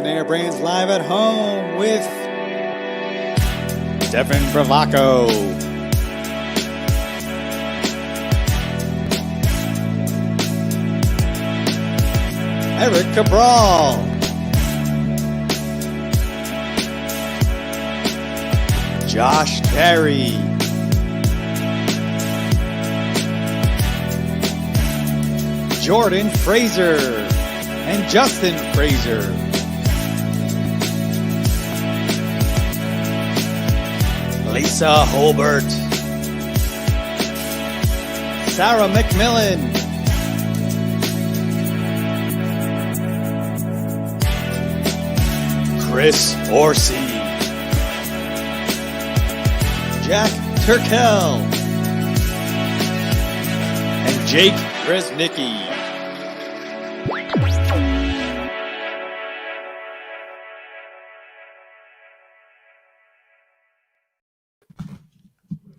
On Air Brands Live at Home with Devin Bravaco, Eric Cabral, Josh Terry, Jordan Fraser, and Justin Fraser. Lisa Holbert, Sarah McMillan, Chris Orsi, Jack Turkel, and Jake Resnicki.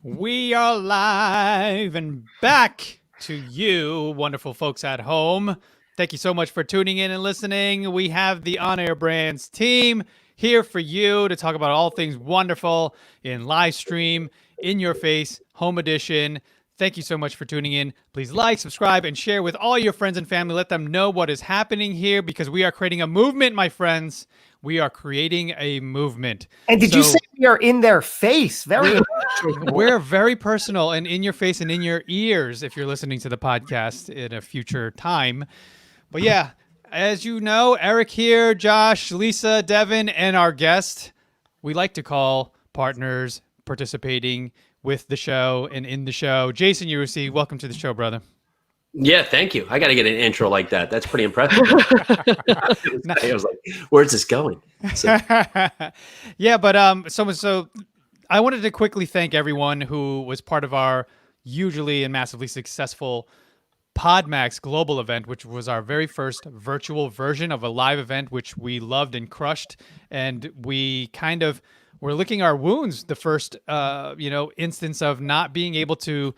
We are live and back to you, wonderful folks at home. Thank you so much for tuning in and listening. We have the On Air Brands team here for you to talk about all things wonderful in live stream, in your face, home edition. Thank you so much for tuning in. Please like, subscribe, and share with all your friends and family. Let them know what is happening here because we are creating a movement, my friends. We are creating a movement. And did you say we are in their face? Very We're very personal and in your face and in your ears if you're listening to the podcast in a future time. But yeah, as you know, Eric here, Josh, Lisa, Devin, and our guest, we like to call partners participating with the show and in the show. Jason Urusi, welcome to the show, brother. Yeah, thank you. I got to get an intro like that. That's pretty impressive. I was like, where's this going? So. Yeah, but so I wanted to quickly thank everyone who was part of our hugely and massively successful PodMax Global event, which was our very first virtual version of a live event, which we loved and crushed. And we kind of were licking our wounds the first, instance of not being able to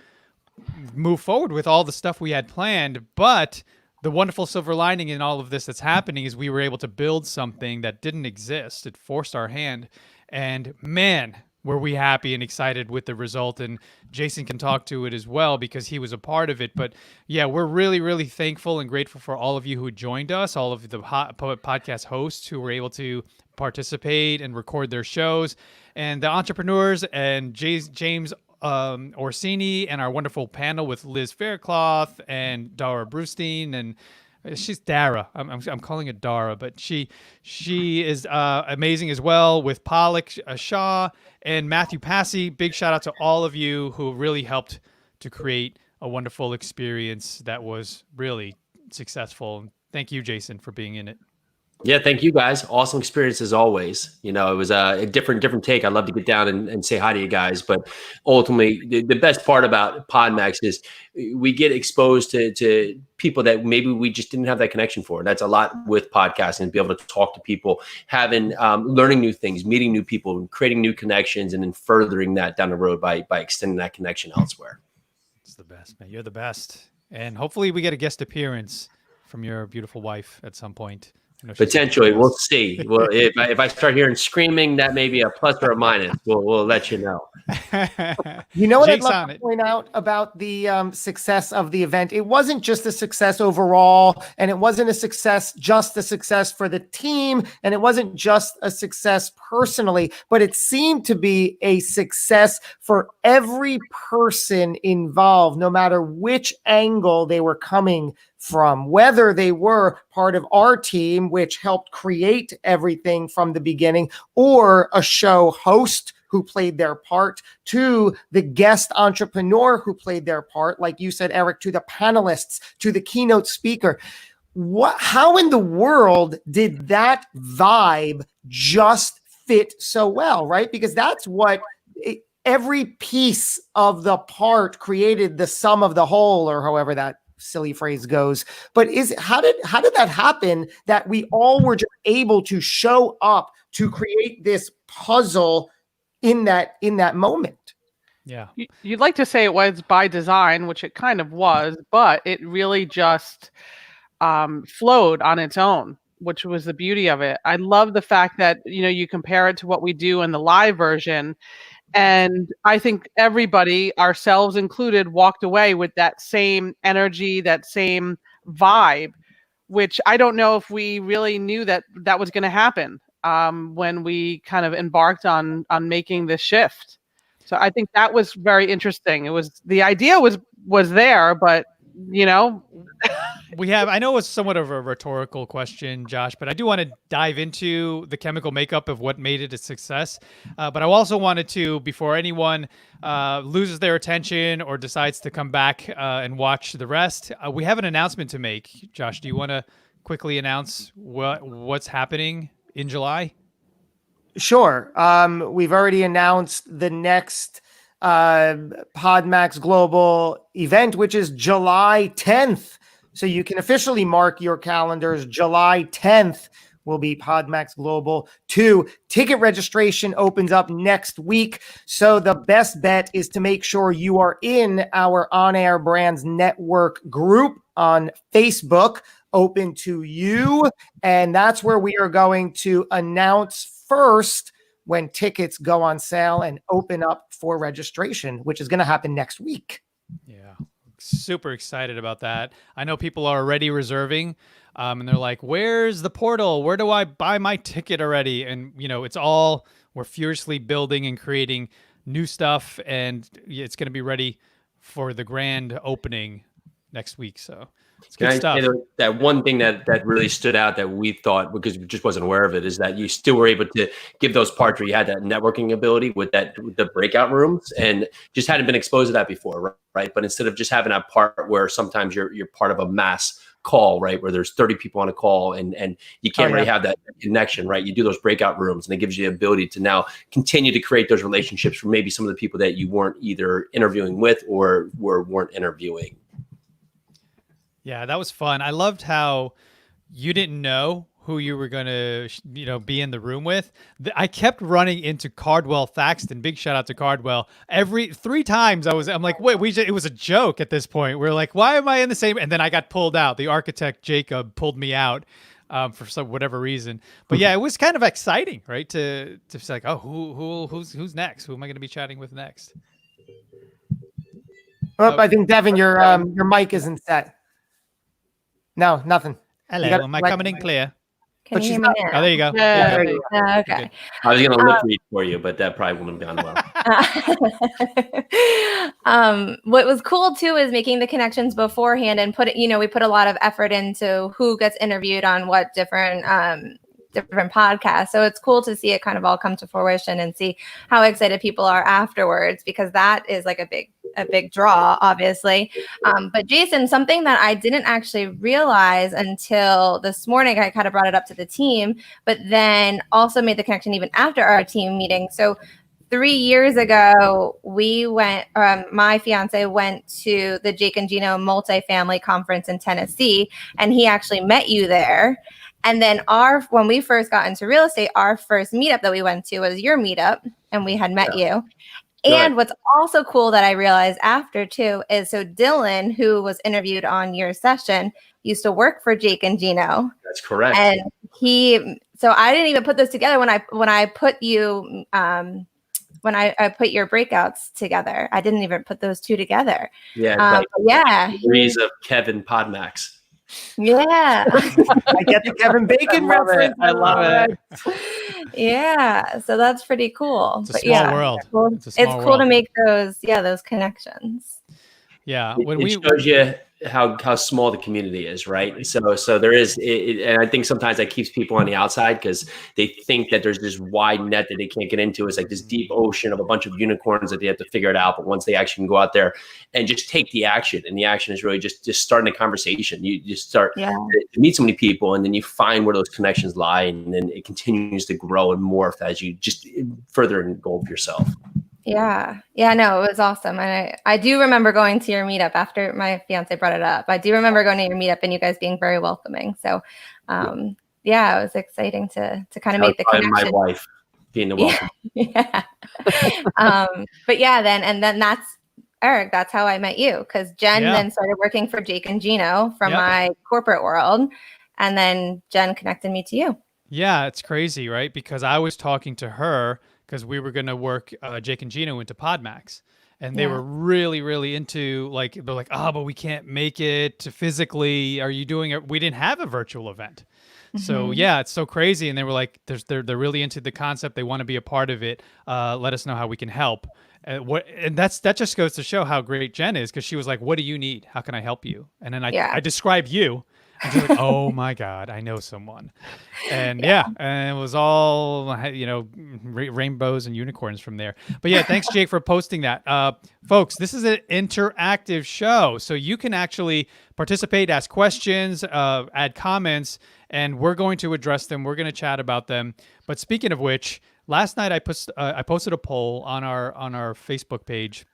move forward with all the stuff we had planned. But the wonderful silver lining in all of this that's happening is we were able to build something that didn't exist. It forced our hand. And man, were we happy and excited with the result. And Jason can talk to it as well because he was a part of it. But yeah, we're really, really thankful and grateful for all of you who joined us, all of the podcast hosts who were able to participate and record their shows, and the entrepreneurs and James Orsini, and our wonderful panel with Liz Faircloth and Dara Brustein, and she's Dara. I'm calling it Dara, but she is amazing as well, with Pollock Shaw and Matthew Passy. Big shout out to all of you who really helped to create a wonderful experience that was really successful. Thank you, Jason, for being in it. Yeah, thank you guys. Awesome experience as always. You know, it was a different take. I'd love to get down and say hi to you guys. But ultimately, the best part about PodMax is we get exposed to people that maybe we just didn't have that connection for. That's a lot with podcasting, be able to talk to people, having learning new things, meeting new people, creating new connections, and then furthering that down the road by extending that connection elsewhere. It's the best, man. You're the best. And hopefully we get a guest appearance from your beautiful wife at some point. Potentially, we'll see. Well, if I start hearing screaming, that may be a plus or a minus. We'll let you know. You know what I'd love to point out about the success of the event? It wasn't just a success overall, and it wasn't just a success for the team, and it wasn't just a success personally, but it seemed to be a success for every person involved, no matter which angle they were coming from, whether they were part of our team, which helped create everything from the beginning, or a show host who played their part, to the guest entrepreneur who played their part, like you said, Eric, to the panelists, to the keynote speaker. How in the world did that vibe just fit so well, right? Because that's what every piece of the part created the sum of the whole, or however that silly phrase goes. But how did that happen, that we all were just able to show up to create this puzzle in that moment? Yeah. You'd like to say it was by design, which it kind of was, but it really just flowed on its own. which was the beauty of it. I love the fact that, you compare it to what we do in the live version. And I think everybody, ourselves included, walked away with that same energy, that same vibe, which I don't know if we really knew that was going to happen when we kind of embarked on making this shift. So I think that was very interesting. The idea was there, but I know it's somewhat of a rhetorical question, Josh, but I do want to dive into the chemical makeup of what made it a success. But I also wanted to, before anyone loses their attention or decides to come back and watch the rest, we have an announcement to make. Josh, do you want to quickly announce what's happening in July? Sure. We've already announced the next PodMax Global event, which is July 10th. So you can officially mark your calendars. July 10th will be PodMax Global 2. Ticket registration opens up next week. So the best bet is to make sure you are in our On Air Brands Network group on Facebook, open to you. And that's where we are going to announce first when tickets go on sale and open up for registration, which is going to happen next week. Yeah, super excited about that. I know people are already reserving and they're like, where's the portal? Where do I buy my ticket already? And, we're furiously building and creating new stuff, and it's going to be ready for the grand opening next week. So it's good stuff. That one thing that really stood out that we thought, because we just wasn't aware of it, is that you still were able to give those parts where you had that networking ability with the breakout rooms, and just hadn't been exposed to that before, right? But instead of just having that part where sometimes you're part of a mass call, right, where there's 30 people on a call and you can't really have that connection, right? You do those breakout rooms, and it gives you the ability to now continue to create those relationships for maybe some of the people that you weren't either interviewing with or weren't interviewing. Yeah, that was fun. I loved how you didn't know who you were going to, be in the room with. I kept running into Cardwell Thaxton. Big shout out to Cardwell. Every 3 times I'm like, wait, it was a joke at this point. We're like, why am I in the same? And then I got pulled out. The architect, Jacob, pulled me out for whatever reason. But yeah, it was kind of exciting, right? To say like, oh, who's next? Who am I going to be chatting with next? Oh, I think Devin, your mic isn't set. No, nothing. Hello, am I coming in clear? Can you hear me now? Oh, there you go. Yeah. Okay. I was going to lip read for you, but that probably wouldn't have gone well. What was cool too is making the connections beforehand and we put a lot of effort into who gets interviewed on what different podcasts. So it's cool to see it kind of all come to fruition and see how excited people are afterwards, because that is like a big draw, obviously. But Jason, something that I didn't actually realize until this morning, I kind of brought it up to the team, but then also made the connection even after our team meeting. So 3 years ago, we went, my fiance went to the Jake and Gino multifamily conference in Tennessee, and he actually met you there. And then when we first got into real estate, our first meetup that we went to was your meetup, and we had met you. And what's also cool that I realized after too is, so Dylan, who was interviewed on your session, used to work for Jake and Gino. That's correct. And so I didn't even put those together when I put you, when I put your breakouts together. I didn't even put those two together. Yeah. Yeah. Degrees of Kevin Podmax. Yeah. I get the Kevin Bacon reference. I love it. Yeah. So that's pretty cool. It's a small world. It's cool to make those connections. Yeah. It shows you how small the community is, right? So there is, and I think sometimes that keeps people on the outside because they think that there's this wide net that they can't get into. It's like this deep ocean of a bunch of unicorns that they have to figure it out. But once they actually can go out there and just take the action, and the action is really just starting a conversation. You just start to meet so many people, and then you find where those connections lie, and then it continues to grow and morph as you just further engulf yourself. Yeah. Yeah, no, it was awesome. And I do remember going to your meetup after my fiance brought it up. I do remember going to your meetup and you guys being very welcoming. So, it was exciting to kind of make the connection. My wife being the welcome. Yeah. But yeah, then that's Eric. That's how I met you, because Jen then started working for Jake and Gino from my corporate world. And then Jen connected me to you. Yeah, it's crazy, right? Because I was talking to her because we were going to work Jake and Gino into PodMax. And they were really, really into like, they're like, oh, but we can't make it physically. Are you doing it? We didn't have a virtual event. So yeah, it's so crazy. And they were like, they're really into the concept. They want to be a part of it. Let us know how we can help. And that just goes to show how great Jen is, because she was like, what do you need? How can I help you? And then I describe you. And she's like, oh my God, I know someone. And and it was all, rainbows and unicorns from there. But yeah, thanks, Jake, for posting that. Folks, this is an interactive show. So you can actually participate, ask questions, add comments, and we're going to address them. We're going to chat about them. But speaking of which, last night I posted a poll on our Facebook page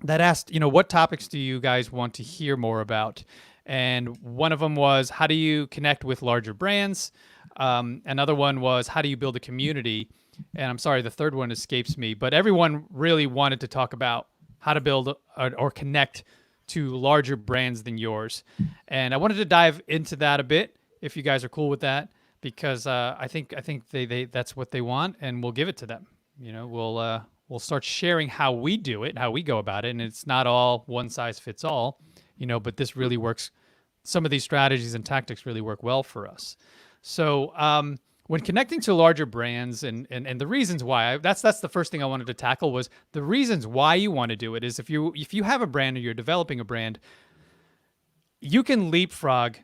that asked, what topics do you guys want to hear more about? And one of them was, how do you connect with larger brands? Another one was, how do you build a community? And I'm sorry, the third one escapes me, but everyone really wanted to talk about how to build or connect to larger brands than yours. And I wanted to dive into that a bit, if you guys are cool with that, because I think they that's what they want, and we'll give it to them. We'll start sharing how we do it, how we go about it, and it's not all one size fits all. But this really works. Some of these strategies and tactics really work well for us. So when connecting to larger brands and the reasons why, that's the first thing I wanted to tackle, was the reasons why you want to do it. Is if you have a brand or you're developing a brand, you can leapfrog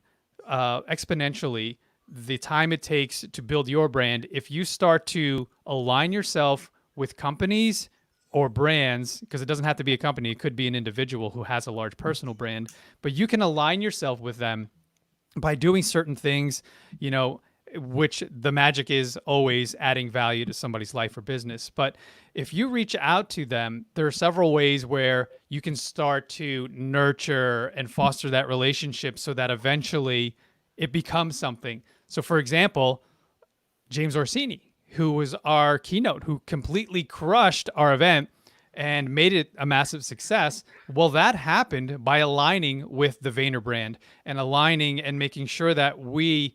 exponentially the time it takes to build your brand if you start to align yourself with companies or brands, because it doesn't have to be a company. It could be an individual who has a large personal brand, but you can align yourself with them by doing certain things, which the magic is always adding value to somebody's life or business. But if you reach out to them, there are several ways where you can start to nurture and foster that relationship so that eventually it becomes something. So for example, James Orsini, who was our keynote, who completely crushed our event and made it a massive success. Well, that happened by aligning with the Vayner brand and aligning and making sure that we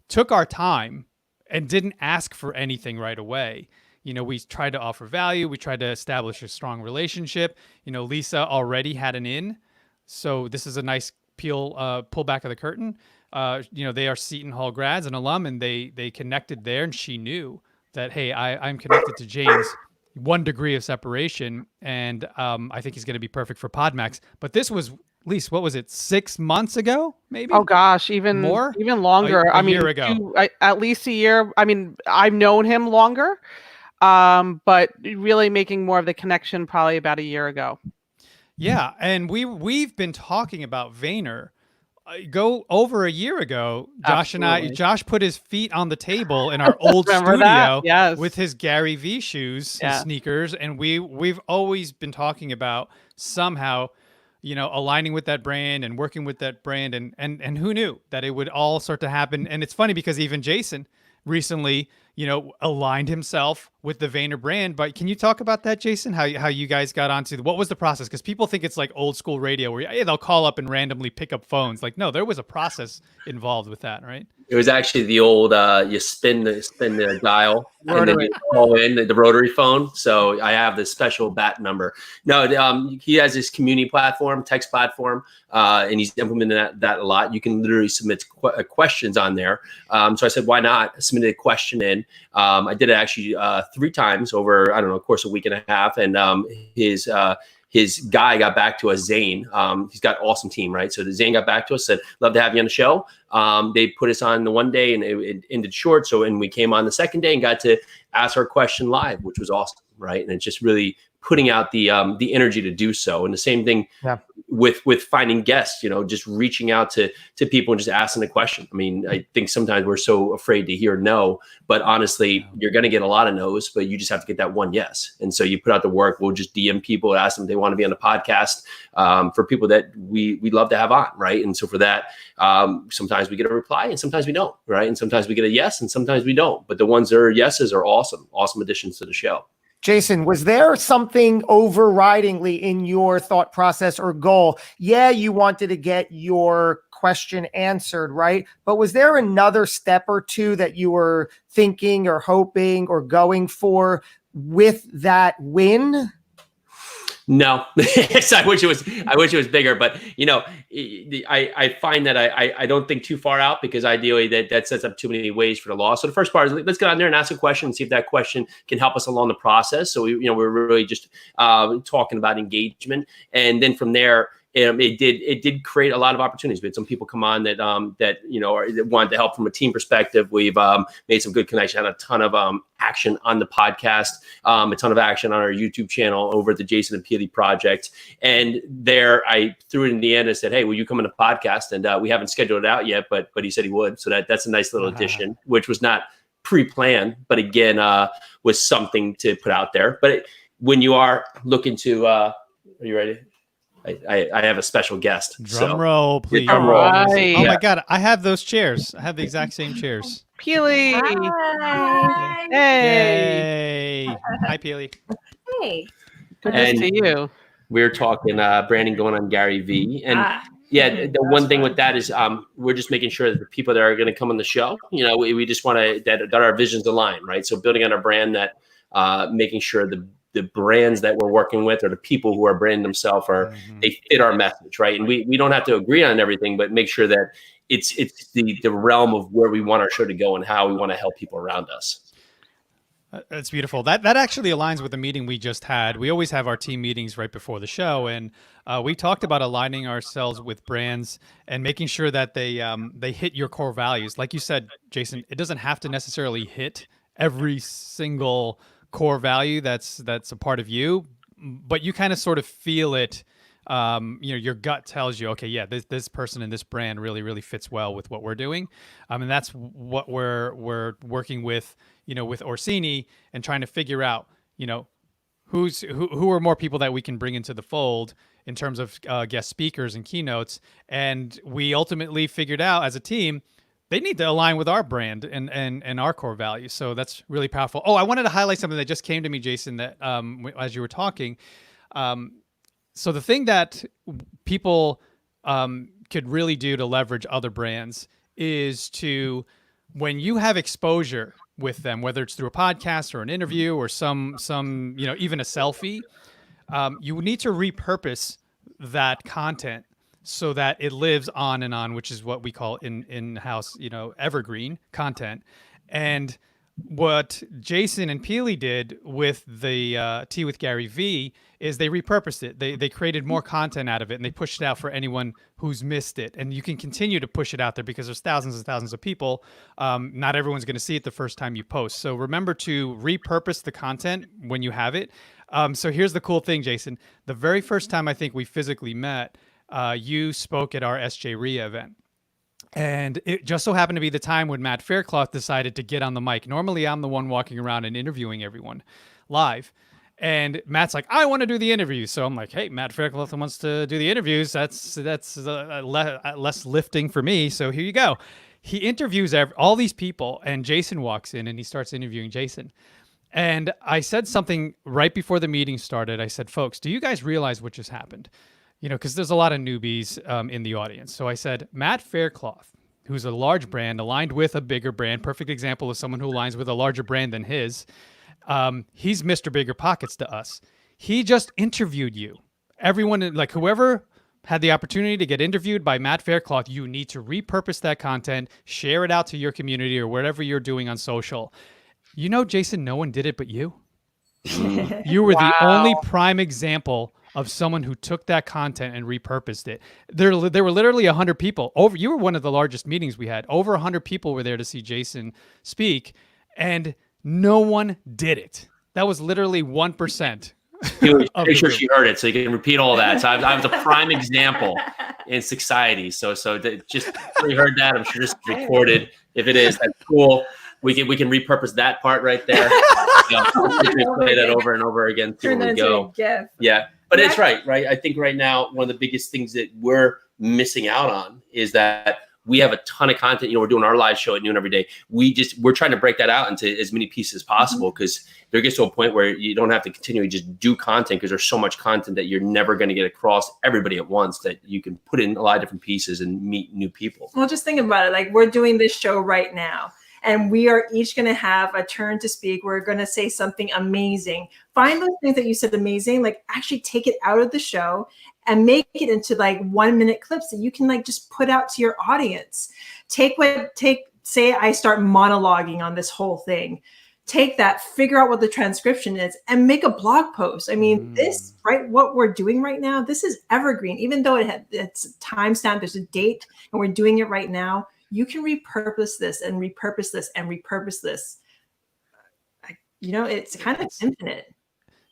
took our time and didn't ask for anything right away. We tried to offer value. We tried to establish a strong relationship. Lisa already had an in. So this is a nice pull back of the curtain. They are Seton Hall grads and alum, and they connected there, and she knew that, hey, I'm connected to James, 1 degree of separation, and I think he's going to be perfect for PodMax. But this was, Lise, what was it, 6 months ago, maybe? Oh gosh, even more, even longer. A year ago. At least a year. I mean, I've known him longer, but really making more of the connection probably about a year ago. Yeah, and we've been talking about Vayner. Go over a year ago, Josh put his feet on the table in our old studio with his Gary V shoes and sneakers. And we've always been talking about somehow, aligning with that brand and working with that brand. And who knew that it would all start to happen. And it's funny because even Jason recently, aligned himself with the Vayner brand. But can you talk about that, Jason? How you guys got onto what was the process? Because people think it's like old school radio where they'll call up and randomly pick up phones. Like, no, there was a process involved with that, right? It was actually the old you spin the dial and then you call in the rotary phone. So I have this special bat number. No, he has this community platform, text platform, and he's implemented that a lot. You can literally submit questions on there. So I said, why not? I submitted a question in. I did it actually 3 times over, I don't know, of course, a week and a half. And his guy got back to us, Zane. He's got an awesome team, right? So Zane got back to us, said, love to have you on the show. They put us on the one day and it ended short. And we came on the second day and got to ask our question live, which was awesome, right? And it's just really putting out the energy to do so. And the same thing with finding guests, just reaching out to people and just asking a question. I mean, I think sometimes we're so afraid to hear no, but honestly, you're going to get a lot of no's, but you just have to get that one yes. And so you put out the work. We'll just DM people, ask them if they want to be on the podcast for people that we love to have on, right? And so for that, sometimes we get a reply and sometimes we don't, right? And sometimes we get a yes and sometimes we don't. But the ones that are yeses are awesome additions to the show. Jason, was there something overridingly in your thought process or goal? Yeah, you wanted to get your question answered, right? But was there another step or two that you were thinking or hoping or going for with that win? No, I wish it was bigger, but I find that I don't think too far out, because ideally that sets up too many ways for the law. So the first part is, let's get on there and ask a question and see if that question can help us along the process. So we're really just talking about engagement, and then from there, it did create a lot of opportunities. We had some people come on that that wanted to help from a team perspective. We've made some good connection, had a ton of action on the podcast, a ton of action on our YouTube channel over at the Jason and Peely Project. And there, I threw it in the end and said, "Hey, will you come on the podcast?" And we haven't scheduled it out yet, but he said he would. So that's a nice little addition, which was not pre-planned, but again, was something to put out there. But when you are looking to, are you ready? I have a special guest. Drum roll, please. Drum roll. Right. Oh my God, I have those chairs. I have the exact same chairs. Peely. Hi. Hey. Yay! Hi, Peely. Hey. Good to And see you. we're talking branding going on Gary V. And the one thing with that is we're just making sure that the people that are going to come on the show, we just want to, that our visions align, right? So building on our brand, that making sure the brands that we're working with, or the people who are branding themselves, they fit our message, right? And we don't have to agree on everything, but make sure that it's the realm of where we want our show to go and how we want to help people around us. That's beautiful. That actually aligns with the meeting we just had. We always have our team meetings right before the show, and we talked about aligning ourselves with brands and making sure that they hit your core values. Like you said, Jason, it doesn't have to necessarily hit every single core value that's a part of you, but you kind of sort of feel it. Your gut tells you, okay, yeah, this person and this brand really fits well with what we're doing, and that's what we're working with, with Orsini, and trying to figure out, who are more people that we can bring into the fold in terms of guest speakers and keynotes. And we ultimately figured out as a team, they need to align with our brand and our core values. So that's really powerful. Oh, I wanted to highlight something that just came to me, Jason, that as you were talking. So the thing that people could really do to leverage other brands is to, when you have exposure with them, whether it's through a podcast or an interview or some even a selfie, you need to repurpose that content so that it lives on and on, which is what we call in-house, evergreen content. And what Jason and Peely did with the Tea with Gary V is they repurposed it. They created more content out of it, and they pushed it out for anyone who's missed it. And you can continue to push it out there because there's thousands and thousands of people. Not everyone's going to see it the first time you post. So remember to repurpose the content when you have it. So here's the cool thing, Jason. The very first time I think we physically met, you spoke at our SJ RIA event. And it just so happened to be the time when Matt Faircloth decided to get on the mic. Normally, I'm the one walking around and interviewing everyone live. And Matt's like, I want to do the interviews. So I'm like, hey, Matt Faircloth wants to do the interviews. That's less lifting for me. So here you go. He interviews all these people, and Jason walks in and he starts interviewing Jason. And I said something right before the meeting started. I said, folks, do you guys realize what just happened? Because there's a lot of newbies in the audience. So I said, Matt Faircloth, who's a large brand aligned with a bigger brand, perfect example of someone who aligns with a larger brand than his. He's Mr. Bigger Pockets to us. He just interviewed you. Everyone, like whoever had the opportunity to get interviewed by Matt Faircloth, you need to repurpose that content, share it out to your community or whatever you're doing on social. Jason, no one did it but you. You were the only prime example of someone who took that content and repurposed it. There were literally 100 people. You were one of the largest meetings we had. Over 100 people were there to see Jason speak, and no one did it. That was literally 1%. Make sure she heard it so you can repeat all that. So I was a prime example in society. So just really heard that. I'm sure just recorded. If it is, that's cool. We can repurpose that part right there. Play that over and over again. See where we go. Yeah. But it's right? I think right now, one of the biggest things that we're missing out on is that we have a ton of content. We're doing our live show at noon every day. We're trying to break that out into as many pieces as possible, because there gets to a point where you don't have to continually just do content, because there's so much content that you're never going to get across everybody at once, that you can put in a lot of different pieces and meet new people. Well, just think about it. Like, we're doing this show right now, and we are each going to have a turn to speak. We're going to say something amazing. Find those things that you said amazing, like actually take it out of the show and make it into like 1 minute clips that you can like just put out to your audience. Say I start monologuing on this whole thing. Take that, figure out what the transcription is, and make a blog post. I mean, this, right, what we're doing right now, this is evergreen. Even though it's timestamped, there's a date, and we're doing it right now, you can repurpose this and repurpose this and repurpose this. It's kind of infinite.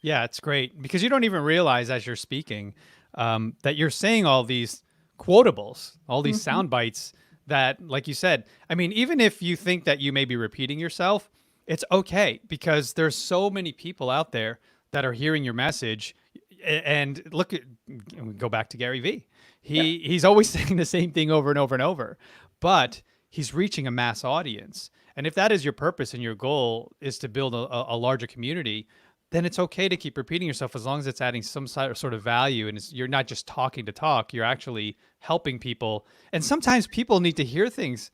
Yeah, it's great, because you don't even realize as you're speaking that you're saying all these quotables, all these sound bites that, like you said, I mean, even if you think that you may be repeating yourself, it's okay, because there's so many people out there that are hearing your message. And go back to Gary Vee. He's always saying the same thing over and over and over, but he's reaching a mass audience. And if that is your purpose and your goal is to build a larger community, then it's okay to keep repeating yourself, as long as it's adding some sort of value, and you're not just talking to talk, you're actually helping people. And sometimes people need to hear things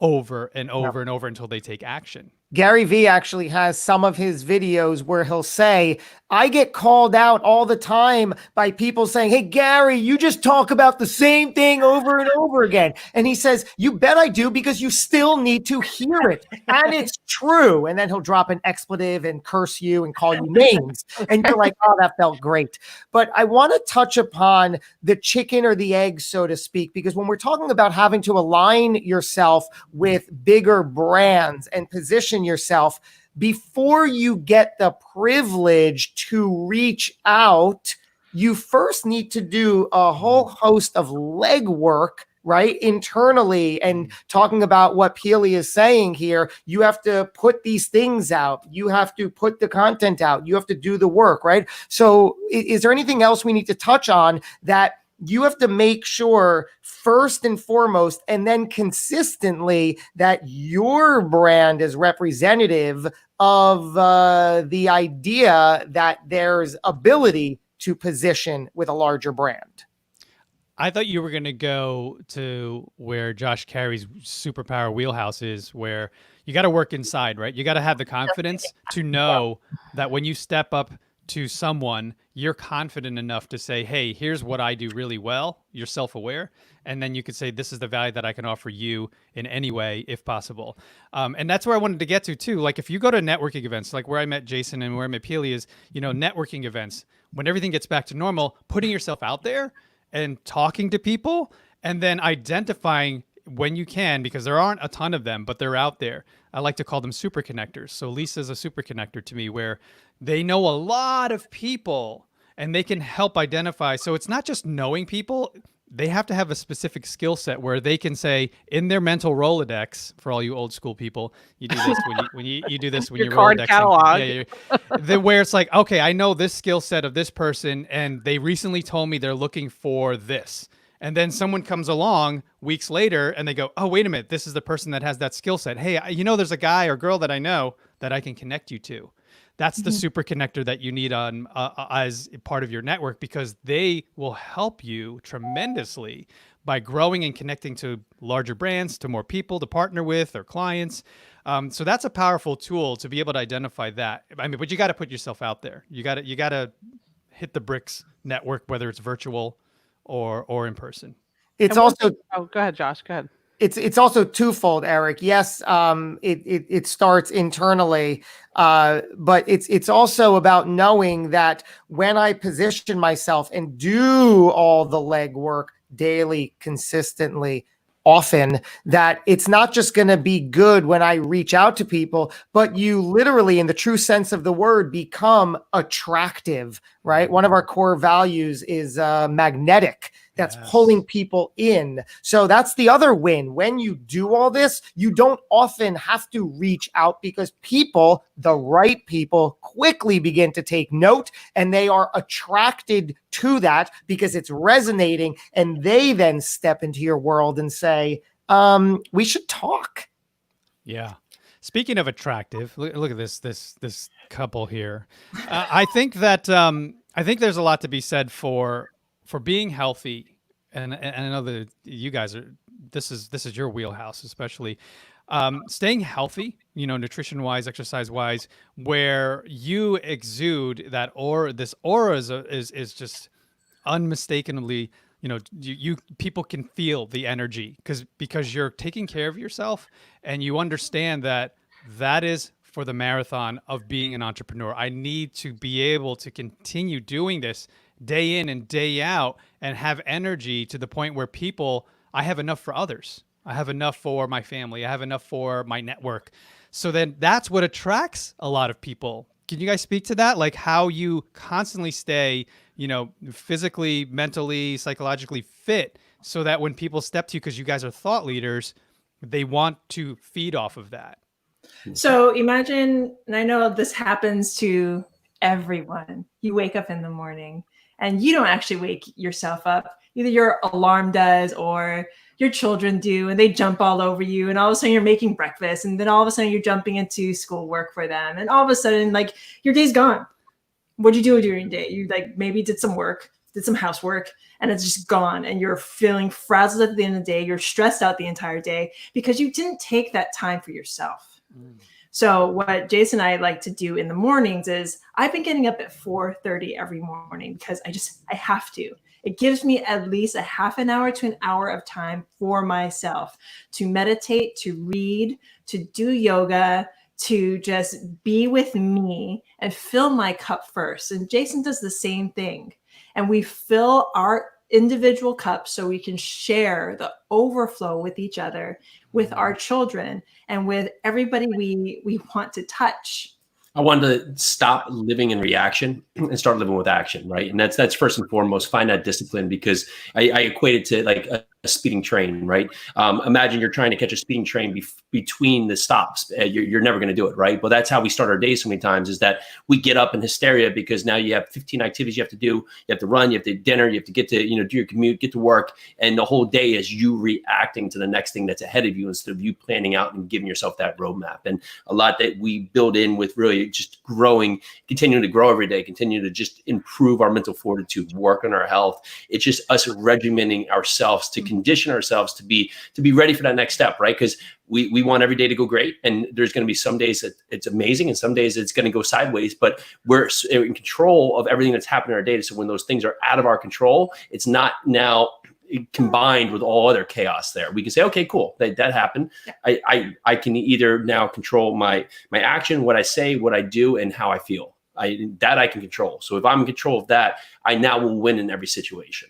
over and over and over until they take action. Gary Vee actually has some of his videos where he'll say, I get called out all the time by people saying, hey, Gary, you just talk about the same thing over and over again. And he says, you bet I do, because you still need to hear it. And it's true. And then he'll drop an expletive and curse you and call you names. And you're like, oh, that felt great. But I want to touch upon the chicken or the egg, so to speak, because when we're talking about having to align yourself with bigger brands and position yourself, before you get the privilege to reach out, you first need to do a whole host of legwork, right? Internally. And talking about what Peely is saying here, you have to put these things out. You have to put the content out. You have to do the work, right? So is there anything else we need to touch on that you have to make sure first and foremost, and then consistently, that your brand is representative of the idea that there's ability to position with a larger brand? I thought you were going to go to where Josh Carey's superpower wheelhouse is, where you got to work inside, right? You got to have the confidence to know that when you step up to someone, you're confident enough to say, hey, here's what I do really well. You're self-aware. And then you could say, this is the value that I can offer you in any way, if possible. And that's where I wanted to get to too. Like, if you go to networking events, like where I met Jason and where I met Peely is, networking events, when everything gets back to normal, putting yourself out there and talking to people, and then identifying when you can, because there aren't a ton of them, but they're out there. I like to call them super connectors. So Lisa's a super connector to me, where they know a lot of people and they can help identify. So it's not just knowing people. They have to have a specific skill set where they can say in their mental Rolodex, for all you old school people, you do this when you do this when your you're card Rolodexing. catalog. Where it's like, okay, I know this skill set of this person, and they recently told me they're looking for this. And then someone comes along weeks later and they go, oh, wait a minute, this is the person that has that skill set. Hey, there's a guy or girl that I know that I can connect you to. That's the super connector that you need on as part of your network, because they will help you tremendously by growing and connecting to larger brands, to more people to partner with, or clients. So that's a powerful tool to be able to identify that. I mean, but you got to put yourself out there. You got to hit the bricks network, whether it's virtual or in person. It's also go ahead, Josh. Go ahead. It's also twofold, Eric. Yes, it starts internally, but it's also about knowing that when I position myself and do all the legwork daily, consistently, often, that it's not just going to be good when I reach out to people, but you literally, in the true sense of the word, become attractive, right? One of our core values is magnetic. That's pulling people in. So that's the other win. When you do all this, you don't often have to reach out, because people, the right people, quickly begin to take note, and they are attracted to that because it's resonating, and they then step into your world and say, we should talk. Yeah. Speaking of attractive, look at this couple here. I think that I think there's a lot to be said for being healthy, and I know that you guys are. This is your wheelhouse, especially staying healthy. You know, nutrition wise, exercise wise, where you exude that aura. This aura is just unmistakably, you know, you people can feel the energy because you're taking care of yourself, and you understand that that is for the marathon of being an entrepreneur. I need to be able to continue doing this day in and day out and have energy to the point where I have enough for others. I have enough for my family. I have enough for my network. So then that's what attracts a lot of people. Can you guys speak to that? Like how you constantly stay, you know, physically, mentally, psychologically fit so that when people step to you, because you guys are thought leaders, they want to feed off of that. So imagine, and I know this happens to everyone, you wake up in the morning and you don't actually wake yourself up. Either your alarm does or your children do, and they jump all over you. And all of a sudden you're making breakfast. And then all of a sudden you're jumping into schoolwork for them. And all of a sudden, like, your day's gone. What'd you do during the day? You like maybe did some work, did some housework, and it's just gone. And you're feeling frazzled at the end of the day. You're stressed out the entire day because you didn't take that time for yourself. So what Jason and I like to do in the mornings is I've been getting up at 4:30 every morning because I have to. It gives me at least a half an hour to an hour of time for myself to meditate, to read, to do yoga, to just be with me and fill my cup first. And Jason does the same thing. And we fill our individual cups so we can share the overflow with each other, with our children, and with everybody we want to touch. I wanted to stop living in reaction and start living with action, right? And that's first and foremost, find that discipline, because I equate it to like a speeding train, right? Imagine you're trying to catch a speeding train between the stops. You're never going to do it, right? But that's how we start our day so many times, is that we get up in hysteria because now you have 15 activities you have to do. You have to run, you have to dinner, you have to get to, do your commute, get to work. And the whole day is you reacting to the next thing that's ahead of you instead of you planning out and giving yourself that roadmap. And a lot that we build in with really just growing, continuing to grow every day, continue to just improve our mental fortitude, work on our health. It's just us regimenting ourselves to condition ourselves to be ready for that next step, right? Because we want every day to go great, and there's going to be some days that it's amazing and some days it's going to go sideways, but we're in control of everything that's happening in our day. So when those things are out of our control, it's not now combined with all other chaos there. We can say, okay, cool, that happened. I can either now control my action, what I say, what I do, and how I feel. I can control. So if I'm in control of that, I now will win in every situation.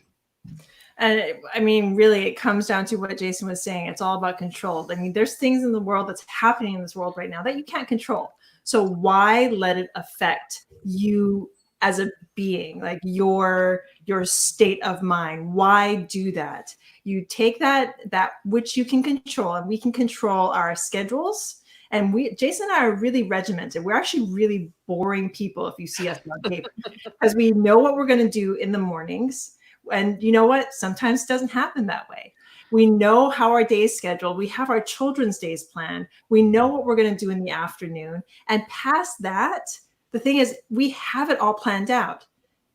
And I mean, really, it comes down to what Jason was saying. It's all about control. I mean, there's things in the world that's happening in this world right now that you can't control. So why let it affect you as a being, like your state of mind? Why do that? You take that which you can control, and we can control our schedules. And Jason and I are really regimented. We're actually really boring people if you see us on paper, because we know what we're going to do in the mornings. And you know what? Sometimes it doesn't happen that way. We know how our day is scheduled. We have our children's days planned. We know what we're going to do in the afternoon. And past that, the thing is, we have it all planned out.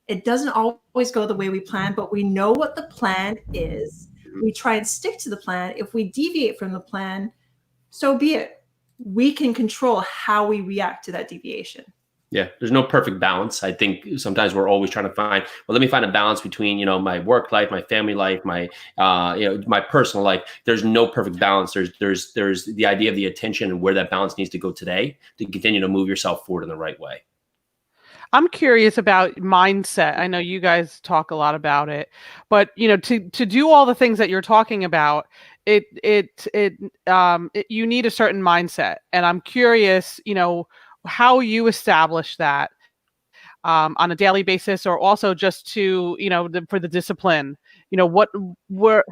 It doesn't always go the way we plan, but we know what the plan is. We try and stick to the plan. If we deviate from the plan, so be it. We can control how we react to that deviation. Yeah, there's no perfect balance. I think sometimes we're always trying to find, well, let me find a balance between, my work life, my family life, my, my personal life. There's no perfect balance. There's the idea of the attention and where that balance needs to go today to continue to move yourself forward in the right way. I'm curious about mindset. I know you guys talk a lot about it, but to do all the things that you're talking about, you need a certain mindset. And I'm curious, how you establish that on a daily basis, or also just to, for the discipline,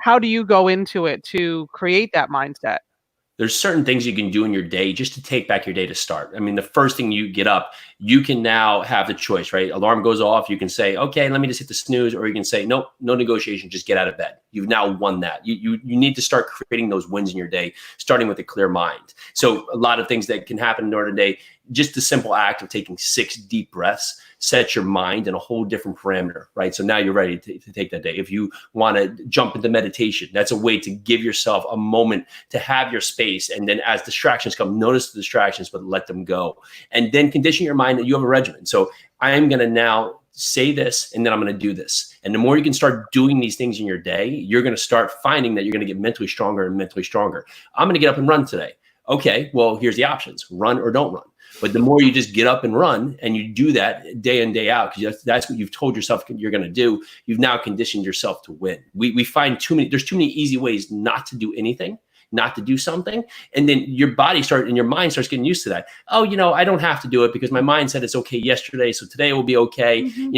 how do you go into it to create that mindset? there's certain things you can do in your day just to take back your day to start. I mean, the first thing you get up, you can now have the choice, right? Alarm goes off. You can say, okay, let me just hit the snooze, or you can say, nope, no negotiation, just get out of bed. You've now won that. You need to start creating those wins in your day, starting with a clear mind. So a lot of things that can happen in our day, just the simple act of taking 6 deep breaths sets your mind in a whole different parameter, right? So now you're ready to take that day. If you want to jump into meditation, that's a way to give yourself a moment to have your space. And then as distractions come, notice the distractions, but let them go. And then condition your mind that you have a regimen. So I am going to now say this, and then I'm going to do this. And the more you can start doing these things in your day, you're going to start finding that you're going to get mentally stronger and mentally stronger. I'm going to get up and run today. Okay, well, here's the options: run or don't run. But the more you just get up and run, and you do that day in, day out, because that's what you've told yourself you're going to do, you've now conditioned yourself to win. We find there's too many easy ways not to do anything, not to do something. And then your body and your mind starts getting used to that. Oh, I don't have to do it because my mind said it's okay yesterday, so today will be okay. Today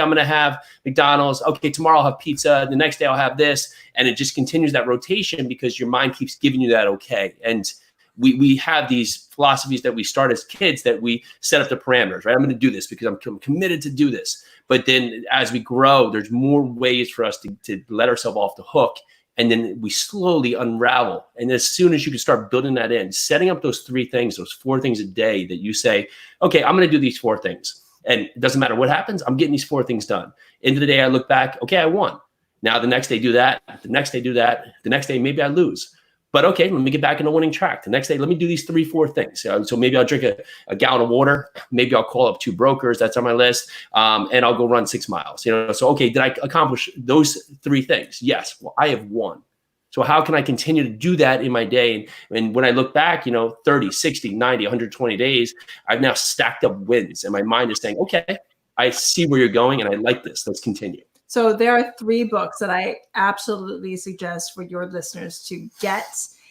I'm going to have McDonald's. Okay, tomorrow I'll have pizza. The next day I'll have this. And it just continues that rotation because your mind keeps giving you that okay. And we have these philosophies that we start as kids that we set up the parameters, right? I'm going to do this because I'm committed to do this. But then as we grow, there's more ways for us to let ourselves off the hook. And then we slowly unravel. And as soon as you can start building that in, setting up those 3 things, those 4 things a day that you say, okay, I'm going to do these 4 things. And it doesn't matter what happens, I'm getting these 4 things done. End of the day, I look back, okay, I won. Now the next day, do that. The next day, do that. The next day, maybe I lose. But okay, let me get back in a winning track. The next day, let me do these 3, 4 things. So maybe I'll drink a gallon of water. Maybe I'll call up 2 brokers. That's on my list. And I'll go run 6 miles. So okay, did I accomplish those 3 things? Yes. Well, I have won. So how can I continue to do that in my day? And when I look back, 30, 60, 90, 120 days, I've now stacked up wins. And my mind is saying, okay, I see where you're going and I like this. Let's continue. So there are 3 books that I absolutely suggest for your listeners to get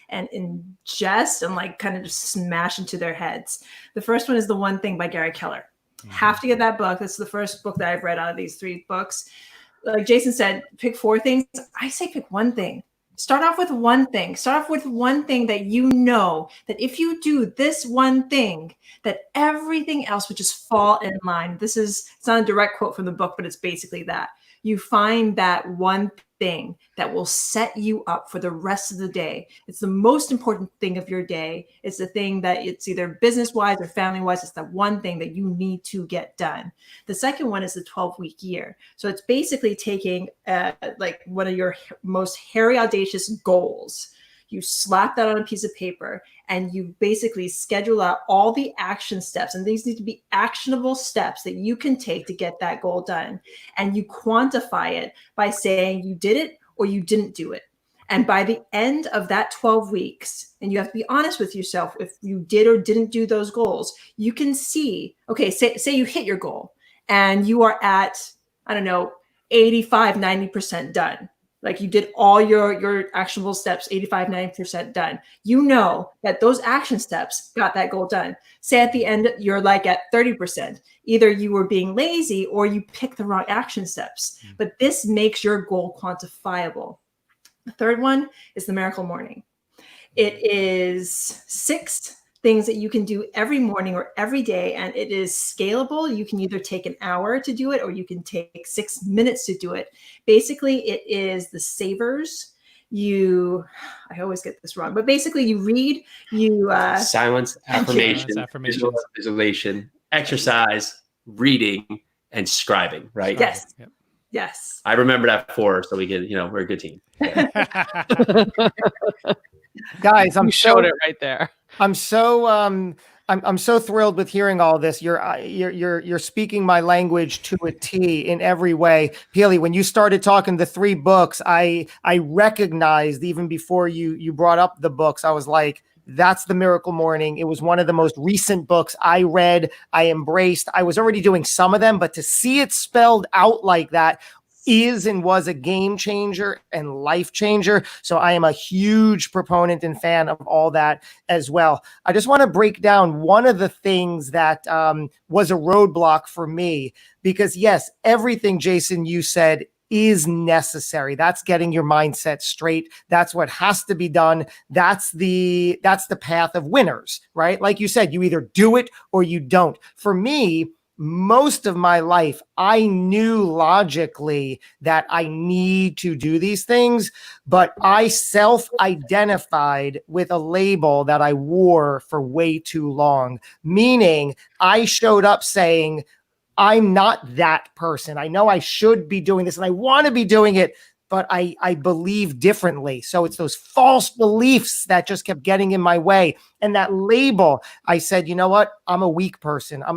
and ingest and kind of just smash into their heads. The first one is The One Thing by Gary Keller. Have to get that book. That's the first book that I've read out of these 3 books. Like Jason said, pick 4 things. I say pick 1 thing. Start off with 1 thing. Start off with 1 thing that that if you do this 1 thing, that everything else would just fall in line. It's not a direct quote from the book, but it's basically that. You find that 1 thing that will set you up for the rest of the day. It's the most important thing of your day. It's the thing that it's either business-wise or family-wise. It's that 1 thing that you need to get done. The second one is the 12-week year. So it's basically taking one of your most hairy, audacious goals. You slap that on a piece of paper and you basically schedule out all the action steps. And these need to be actionable steps that you can take to get that goal done. And you quantify it by saying you did it or you didn't do it. And by the end of that 12 weeks, and you have to be honest with yourself, if you did or didn't do those goals, you can see, okay, say you hit your goal and you are at, 85, 90% done. Like you did all your actionable steps, 85, 90% done. You know that those action steps got that goal done. Say at the end, you're at 30%. Either you were being lazy or you picked the wrong action steps. But this makes your goal quantifiable. The third one is the Miracle Morning. It is 6 things that you can do every morning or every day, and it is scalable. You can either take an hour to do it or you can take 6 minutes to do it. Basically, it is the savers. I always get this wrong, but basically you read, silence, affirmation, visualization, exercise, reading, and scribing, right? Yes. Yep. Yes. I remember that 4, so we get, we're a good team. Guys, You showed it right there. I'm so thrilled with hearing all this. You're speaking my language to a T in every way. Peely, when you started talking the 3 books, I recognized even before you brought up the books, I was like, that's the Miracle Morning. It was one of the most recent books I read, I embraced. I was already doing some of them, but to see it spelled out like that is and was a game changer and life changer. So I am a huge proponent and fan of all that as well. I just want to break down one of the things that was a roadblock for me, because yes, everything, Jason, you said is necessary. That's getting your mindset straight. That's what has to be done. That's the path of winners, right? Like you said, you either do it or you don't. For me, most of my life, I knew logically that I need to do these things, but I self-identified with a label that I wore for way too long, meaning I showed up saying, I'm not that person. I know I should be doing this and I want to be doing it, but I believe differently. So it's those false beliefs that just kept getting in my way. And that label, I said, you know what? I'm a weak person. I'm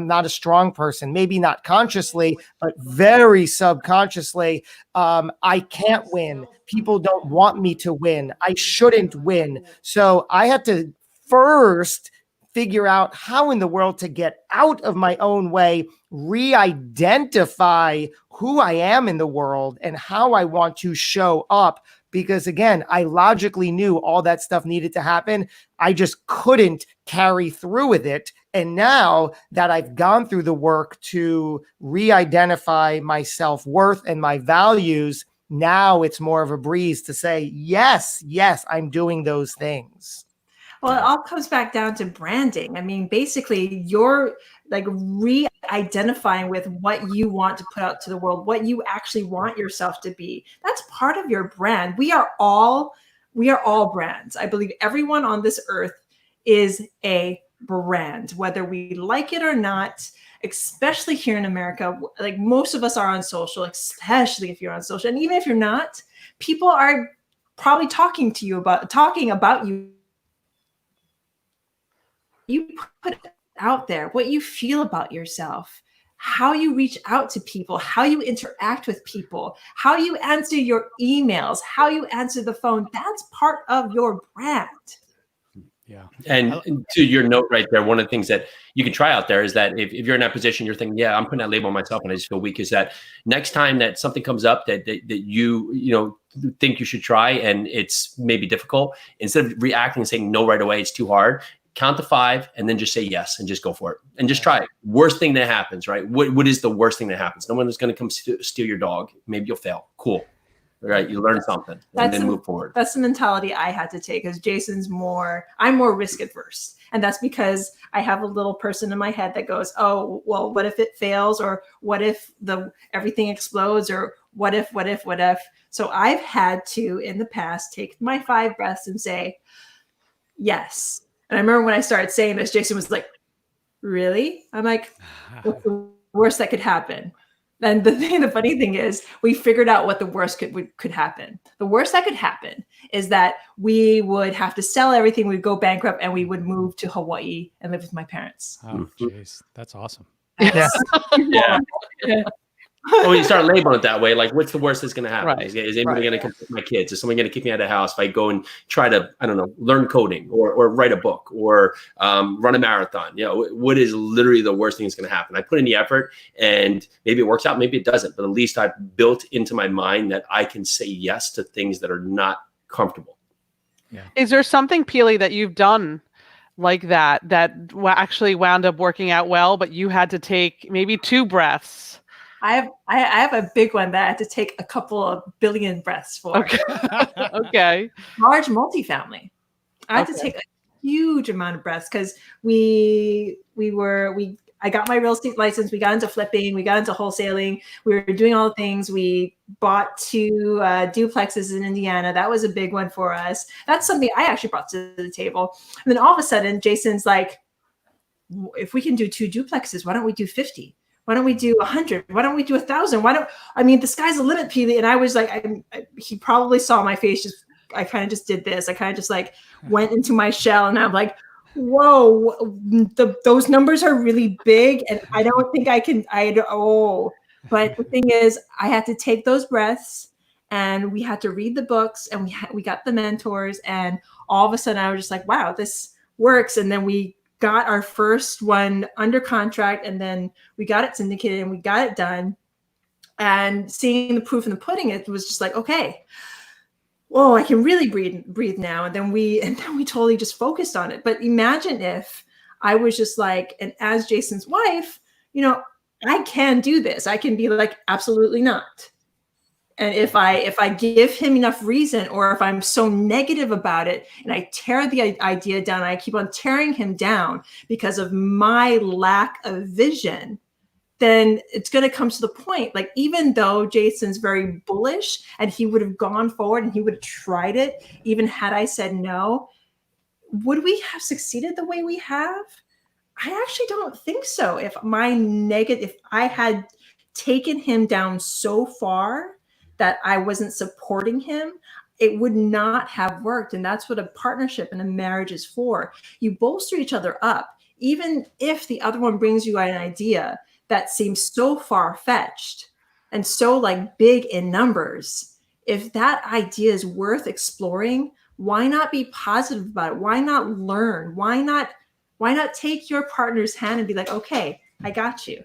not a strong person. Maybe not consciously, but very subconsciously. I can't win. People don't want me to win. I shouldn't win. So I had to first figure out how in the world to get out of my own way, re-identify who I am in the world and how I want to show up. Because again, I logically knew all that stuff needed to happen. I just couldn't carry through with it. And now that I've gone through the work to re-identify my self-worth and my values, now it's more of a breeze to say, yes, I'm doing those things. Well, it all comes back down to branding. I mean, basically, you're like re-identifying with what you want to put out to the world, what you actually want yourself to be. That's part of your brand. We are all brands. I believe everyone on this earth is a brand, whether we like it or not, especially here in America. Like most of us are on social, especially if you're on social. And even if you're not, people are probably talking about you. You put it out there, what you feel about yourself, how you reach out to people, how you interact with people, how you answer your emails, how you answer the phone. That's part of your brand. Yeah. And to your note right there, one of the things that you can try out there is that if you're in that position, you're thinking, yeah, I'm putting that label on myself and I just feel weak, is that next time that something comes up that you think you should try and it's maybe difficult, instead of reacting and saying no right away, it's too hard, count to 5 and then just say yes and just go for it and just try it. Worst thing that happens, right? What is the worst thing that happens? No one is going to come steal your dog. Maybe you'll fail. Cool. Right. You learn something and then move forward. That's the mentality I had to take, because I'm more risk adverse. And that's because I have a little person in my head that goes, oh, well, what if it fails? Or what if everything explodes? Or what if? So I've had to, in the past, take my 5 breaths and say, yes. And I remember when I started saying this, Jason was like, really? I'm like, what's the worst that could happen? And the funny thing is, we figured out what the worst could happen. The worst that could happen is that we would have to sell everything, we'd go bankrupt, and we would move to Hawaii and live with my parents. Oh, jeez. That's awesome. Yeah. Yeah. Well, when you start labeling it that way, like, what's the worst that's going to happen? Right. Is anybody going to come with my kids? Is someone going to kick me out of the house if I go and try to, I don't know, learn coding or write a book or run a marathon? What is literally the worst thing that's going to happen? I put in the effort and maybe it works out, maybe it doesn't, but at least I've built into my mind that I can say yes to things that are not comfortable. Yeah. Is there something, Peely, that you've done like that actually wound up working out well, but you had to take maybe 2 breaths? I have a big one that I had to take a couple of billion breaths for. Okay. Okay. Large multifamily. I had to take a huge amount of breaths because I got my real estate license. We got into flipping. We got into wholesaling. We were doing all the things. We bought 2 duplexes in Indiana. That was a big one for us. That's something I actually brought to the table. And then all of a sudden, Jason's like, if we can do 2 duplexes, why don't we do 50? Why don't we do 100? Why don't we do 1,000? The sky's the limit, Peely. And I was like, he probably saw my face. I kind of just did this. I kind of just like went into my shell, and I'm like, whoa, those numbers are really big. And I don't think I can, but the thing is, I had to take those breaths, and we had to read the books, and we got the mentors, and all of a sudden I was just like, wow, this works. And then we got our first one under contract, and then we got it syndicated and we got it done. And seeing the proof in the pudding, it was just like, okay, whoa, I can really breathe now. And then we totally just focused on it. But imagine if I was just like, and as Jason's wife, I can do this. I can be like, absolutely not. And if I give him enough reason, or if I'm so negative about it and I tear the idea down, I keep on tearing him down because of my lack of vision, then it's going to come to the point, like, even though Jason's very bullish and he would have gone forward and he would have tried it, even had I said no, would we have succeeded the way we have? I actually don't think so. If I had taken him down so far that I wasn't supporting him, it would not have worked. And that's what a partnership and a marriage is for. You bolster each other up, even if the other one brings you an idea that seems so far-fetched and so like big in numbers. If that idea is worth exploring, why not be positive about it? Why not learn? Why not take your partner's hand and be like, okay, I got you.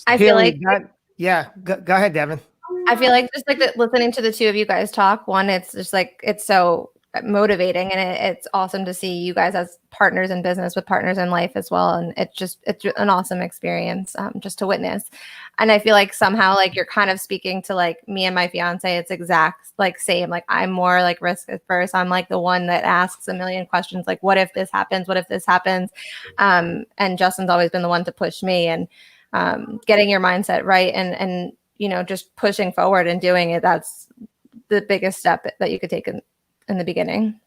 I feel like, go ahead, Devin. I feel like just like listening to the two of you guys talk, one, it's just like, it's so motivating, and it's awesome to see you guys as partners in business with partners in life as well. And it's an awesome experience just to witness. And I feel like somehow like you're kind of speaking to like me and my fiance. It's exact like same. Like I'm more like risk averse. I'm like the one that asks a million questions, like what if this happens? What if this happens? And Justin's always been the one to push me, and getting your mindset right and just pushing forward and doing it. That's the biggest step that you could take in the beginning.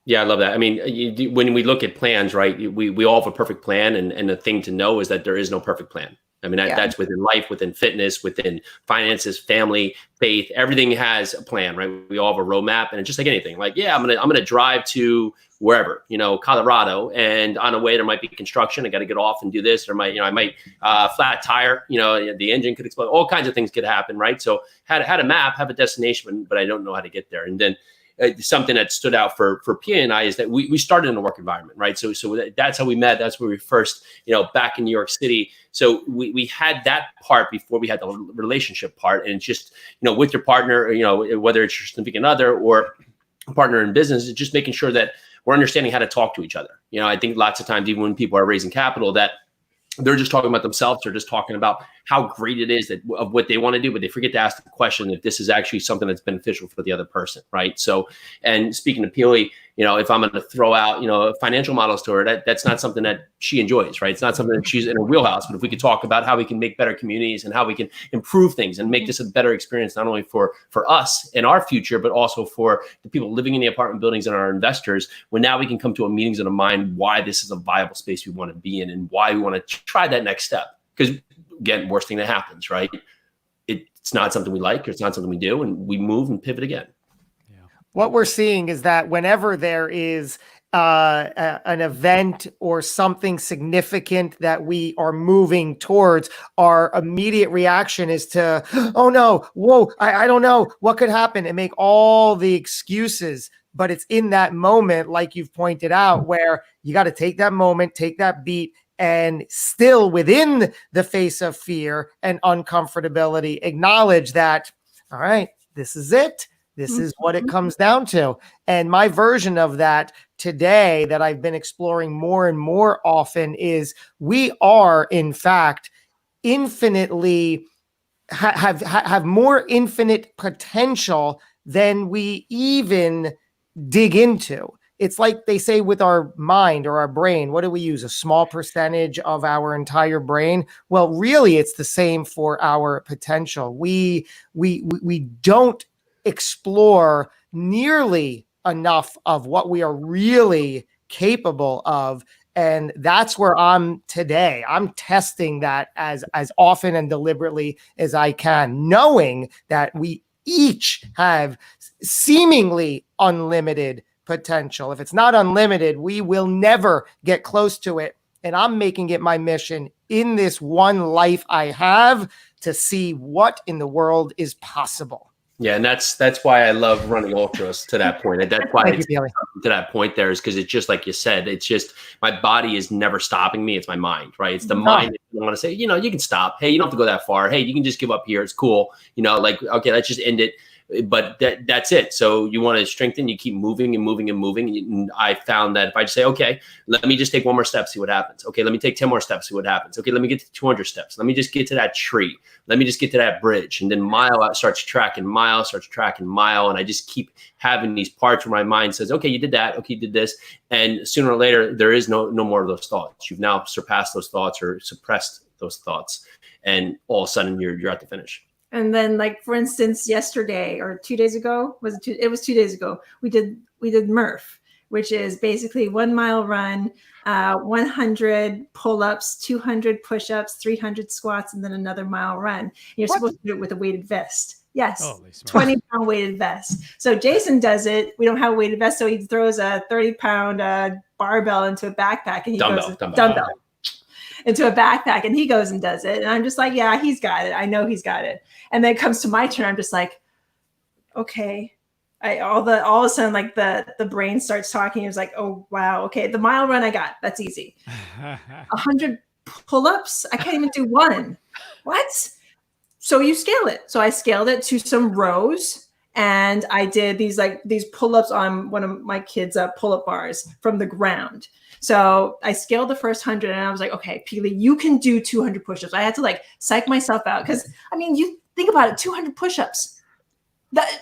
Yeah, I love that. I mean, when we look at plans, right, we all have a perfect plan. And the thing to know is that there is no perfect plan. I mean, that's within life, within fitness, within finances, family, faith. Everything has a plan, right? We all have a roadmap, and it's just like anything. Like, yeah, I'm gonna drive to wherever, Colorado, and on the way there might be construction. I got to get off and do this, or I might flat tire. The engine could explode. All kinds of things could happen, right? So had a map, have a destination, but I don't know how to get there. And then something that stood out for Pia and I is that we started in a work environment, right? So that's how we met. That's where we first, back in New York City. So we had that part before we had the relationship part. And just, with your partner, whether it's your significant other or a partner in business, it's just making sure that we're understanding how to talk to each other. I think lots of times, even when people are raising capital, that they're just talking about themselves. They're just talking about how great it is of what they want to do, but they forget to ask the question if this is actually something that's beneficial for the other person, right? So, and speaking to Peely, if I'm going to throw out, financial models to her, that's not something that she enjoys, right? It's not something that she's in her wheelhouse. But if we could talk about how we can make better communities and how we can improve things and make this a better experience, not only for us in our future, but also for the people living in the apartment buildings and our investors, when now we can come to a meetings of the mind why this is a viable space we want to be in and why we want to try that next step. Because again, worst thing that happens, right? It's not something we like, or it's not something we do, and we move and pivot again. What we're seeing is that whenever there is an event or something significant that we are moving towards, our immediate reaction is to, oh no, whoa, I don't know what could happen, and make all the excuses. But it's in that moment, like you've pointed out, where you got to take that moment, take that beat, and still within the face of fear and uncomfortability, acknowledge that, all right, this is it. This is what it comes down to. And my version of that today that I've been exploring more and more often is we are, in fact, infinitely have more infinite potential than we even dig into. It's like they say with our mind or our brain, what do we use? A small percentage of our entire brain. Well, really, it's the same for our potential. We don't explore nearly enough of what we are really capable of. And that's where I'm today. I'm testing that as often and deliberately as I can, knowing that we each have seemingly unlimited potential. If it's not unlimited, we will never get close to it. And I'm making it my mission in this one life I have to see what in the world is possible. Yeah, and that's why I love running ultras to that point. And that's why it's to that point there is because it's just like you said, it's just my body is never stopping me. It's my mind, right? It's the mind that want to say, you can stop. Hey, you don't have to go that far. Hey, you can just give up here. It's cool. Okay, let's just end it. but that's it. So you want to strengthen, you keep moving and moving and moving. And I found that if I just say, okay, let me just take one more step, see what happens. Okay, let me take 10 more steps, see what happens. Okay, let me get to 200 steps. Let me just get to that tree. Let me just get to that bridge. And then mile out starts tracking mile, And I just keep having these parts where my mind says, okay, you did that. Okay, you did this. And sooner or later, there is no more of those thoughts. You've now surpassed those thoughts or suppressed those thoughts. And all of a sudden you're at the finish. And then, like, for instance, yesterday or 2 days ago, it was 2 days ago, we did Murph, which is basically 1 mile run, 100 pull-ups, 200 push-ups, 300 squats, and then another mile run. And you're supposed to do it with a weighted vest. Yes, 20-pound weighted vest. So Jason does it. We don't have a weighted vest, so he throws a 30-pound barbell into a backpack, and he goes dumbbell into a backpack, and he goes and does it. And I'm just like, yeah, he's got it. I know he's got it. And then it comes to my turn. I'm just like, okay. All of a sudden, like the brain starts talking. It was like, oh wow, okay, the mile run I got, that's easy. 100 pull-ups, I can't even do one. What? So you scale it. So I scaled it to some rows, and I did these pull-ups on one of my kids' pull-up bars from the ground. So I scaled the first 100, and I was like, okay, Peely, you can do 200 push-ups. I had to like psych myself out because, I mean, you think about it, 200 push-ups.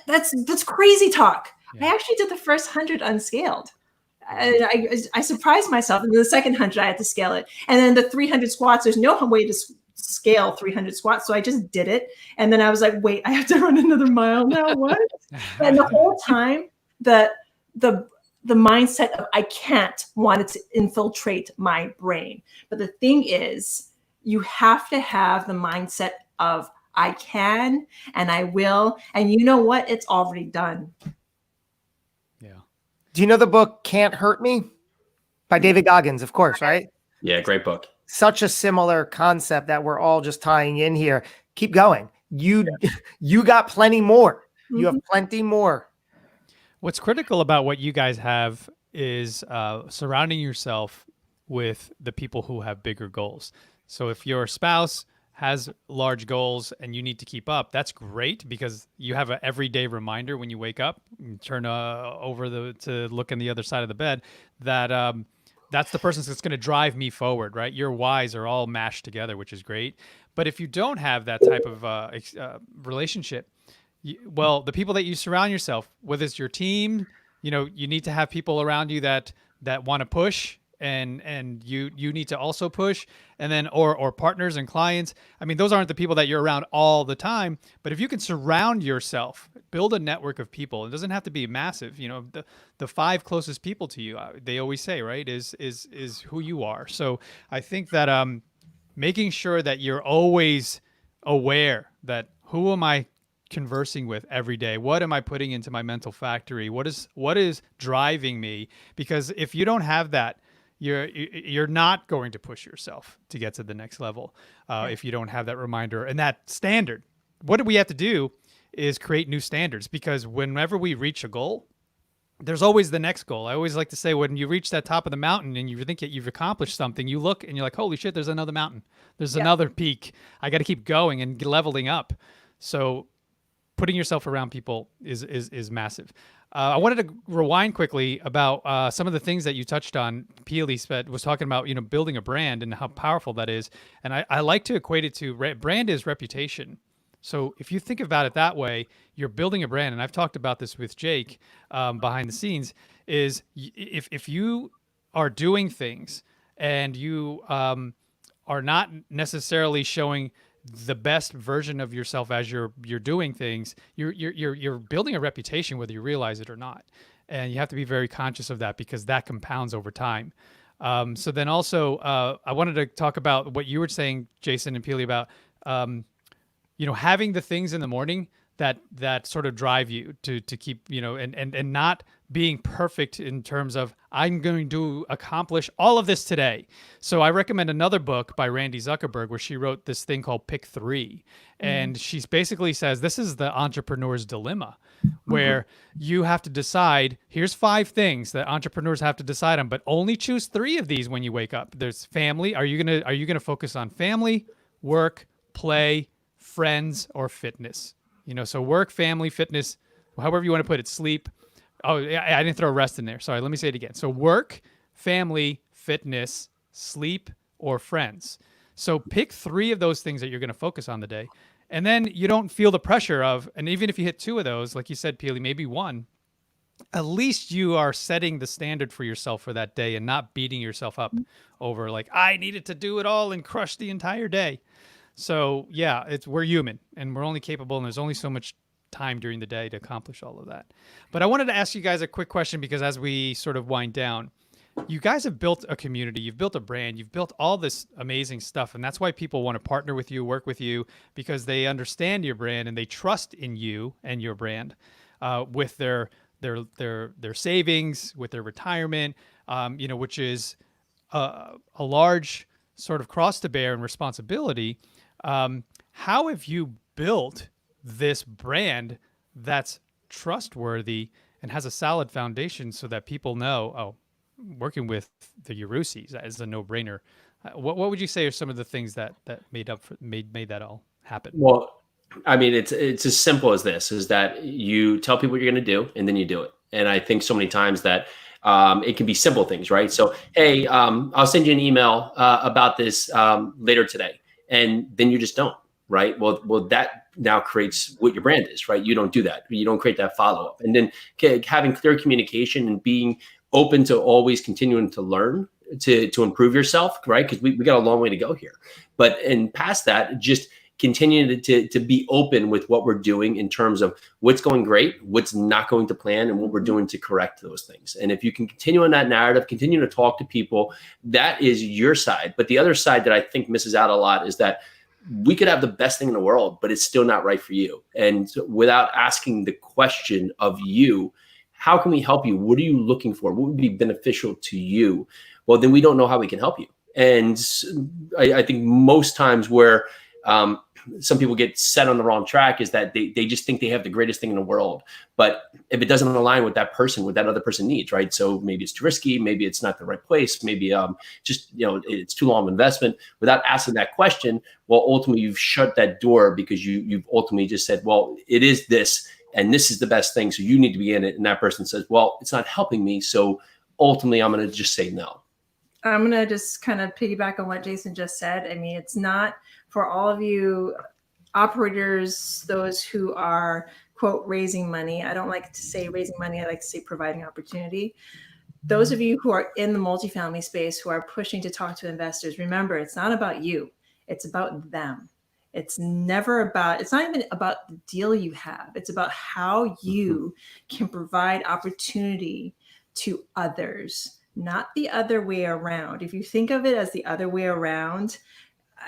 That's crazy talk. Yeah. I actually did the first 100 unscaled. I surprised myself. And then the second 100, I had to scale it. And then the 300 squats, there's no way to scale 300 squats. So I just did it. And then I was like, wait, I have to run another mile now. What? And the whole time, the mindset of I can't wanted to infiltrate my brain. But the thing is, you have to have the mindset of I can and I will. And you know what? It's already done. Yeah. Do you know the book Can't Hurt Me by David Goggins, of course, right? Yeah, great book. Such a similar concept that we're all just tying in here. Keep going. You got plenty more. You have plenty more. What's critical about what you guys have is surrounding yourself with the people who have bigger goals. So if your spouse has large goals and you need to keep up, that's great because you have an everyday reminder when you wake up and turn over to look on the other side of the bed that that's the person that's going to drive me forward, right? Your whys are all mashed together, which is great. But if you don't have that type of relationship, well, the people that you surround yourself, whether it's your team, you need to have people around you that want to push and you need to also push, and then or partners and clients. I mean, those aren't the people that you're around all the time, but if you can surround yourself, build a network of people. It doesn't have to be massive. The 5 closest people to you, they always say, right, is who you are. So I think that making sure that you're always aware that who am I conversing with every day? What am I putting into my mental factory? What is driving me? Because if you don't have that, you're not going to push yourself to get to the next level if you don't have that reminder and that standard. What do we have to do is create new standards, because whenever we reach a goal, there's always the next goal. I always like to say, when you reach that top of the mountain and you think that you've accomplished something, you look and you're like, holy shit, there's another mountain. There's another peak. I got to keep going and leveling up. So putting yourself around people is massive. I wanted to rewind quickly about some of the things that you touched on. Peely was talking about, building a brand and how powerful that is. And I like to equate it to brand is reputation. So if you think about it that way, you're building a brand. And I've talked about this with Jake behind the scenes, is if you are doing things and you are not necessarily showing the best version of yourself as you're doing things, you're building a reputation, whether you realize it or not. And you have to be very conscious of that, because that compounds over time. So then also, I wanted to talk about what you were saying, Jason and Peely, about having the things in the morning that sort of drive you to keep, and not being perfect in terms of, I'm going to accomplish all of this today. So I recommend another book by Randy Zuckerberg, where she wrote this thing called Pick 3. And she basically says, this is the entrepreneur's dilemma, where you have to decide, here's 5 things that entrepreneurs have to decide on, but only choose 3 of these when you wake up. There's family. Are you going to focus on family, work, play, friends, or fitness? So work, family, fitness, however you want to put it, sleep. Oh, I didn't throw rest in there. Sorry, let me say it again. So work, family, fitness, sleep, or friends. So pick 3 of those things that you're going to focus on the day. And then you don't feel the pressure of, and even if you hit 2 of those, like you said, Peely, maybe 1, at least you are setting the standard for yourself for that day and not beating yourself up over like, I needed to do it all and crush the entire day. So yeah, we're human and we're only capable, and there's only so much time during the day to accomplish all of that. But I wanted to ask you guys a quick question, because as we sort of wind down, you guys have built a community, you've built a brand, you've built all this amazing stuff. And that's why people want to partner with you, work with you, because they understand your brand and they trust in you and your brand, with their savings, with their retirement, which is a large sort of cross to bear and responsibility. How have you built this brand that's trustworthy and has a solid foundation so that people know, oh, working with the Yarusis is a no-brainer? What would you say are some of the things that made that all happen? Well, I mean, it's as simple as this: is that you tell people what you're going to do, and then you do it. And I think so many times that it can be simple things, right? So, hey, I'll send you an email about this later today, and then you just don't, right? Well, that now creates what your brand is, right? You don't do that. You don't create that follow-up. And then having clear communication and being open to always continuing to learn, to improve yourself, right? Because we got a long way to go here. But and past that, just continue to be open with what we're doing in terms of what's going great, what's not going to plan, and what we're doing to correct those things. And if you can continue on that narrative, continue to talk to people, that is your side. But the other side that I think misses out a lot is that we could have the best thing in the world, but it's still not right for you. And without asking the question of you, how can we help you? What are you looking for? What would be beneficial to you? Well, then we don't know how we can help you. And I think most times where some people get set on the wrong track is that they just think they have the greatest thing in the world. But if it doesn't align with that person, what that other person needs, right? So maybe it's too risky, maybe it's not the right place, maybe it's too long of investment. Without asking that question, well, ultimately you've shut that door because you've ultimately just said, well, it is this, and this is the best thing, so you need to be in it. And that person says, well, it's not helping me, so ultimately I'm going to just say no. I'm going to just kind of piggyback on what Jason just said. I mean, it's not for all of you operators, those who are, quote, raising money. I don't like to say raising money. I like to say providing opportunity. Those of you who are in the multifamily space, who are pushing to talk to investors, remember, it's not about you. It's about them. It's not even about the deal you have. It's about how you can provide opportunity to others, not the other way around. If you think of it as the other way around,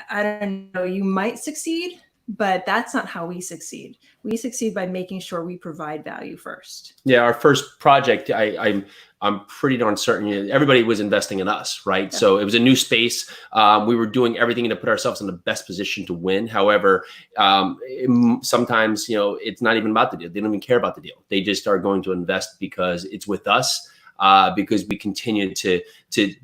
I don't know, you might succeed, but that's not how we succeed. We succeed by making sure we provide value first. Yeah, our first project, I'm pretty darn certain everybody was investing in us, right? Yeah. So it was a new space. We were doing everything to put ourselves in the best position to win. However, sometimes, it's not even about the deal. They don't even care about the deal. They just are going to invest because it's with us. Because we continue to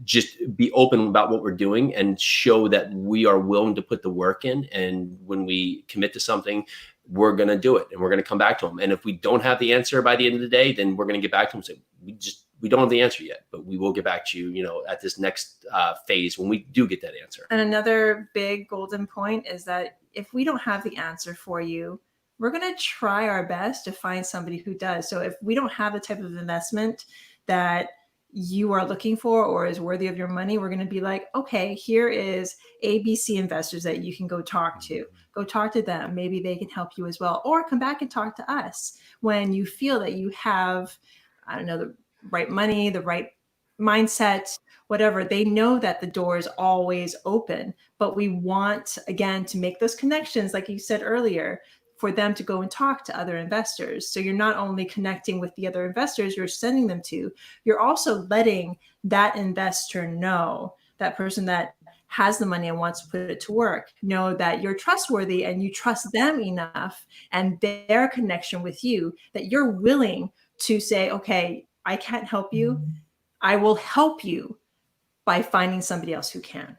just be open about what we're doing and show that we are willing to put the work in. And when we commit to something, we're going to do it and we're going to come back to them. And if we don't have the answer by the end of the day, then we're going to get back to them and say, we don't have the answer yet, but we will get back to you, at this next phase when we do get that answer. And another big golden point is that if we don't have the answer for you, we're going to try our best to find somebody who does. So if we don't have the type of investment that you are looking for or is worthy of your money, we're going to be like, okay, here is ABC investors that you can go talk to. Go talk to them. Maybe they can help you as well. Or come back and talk to us when you feel that you have, the right money, the right mindset, whatever. They know that the door is always open, but we want, again, to make those connections, like you said earlier, for them to go and talk to other investors. So you're not only connecting with the other investors you're sending them to, you're also letting that investor know, that person that has the money and wants to put it to work, know that you're trustworthy and you trust them enough and their connection with you that you're willing to say, okay, I can't help you. I will help you by finding somebody else who can.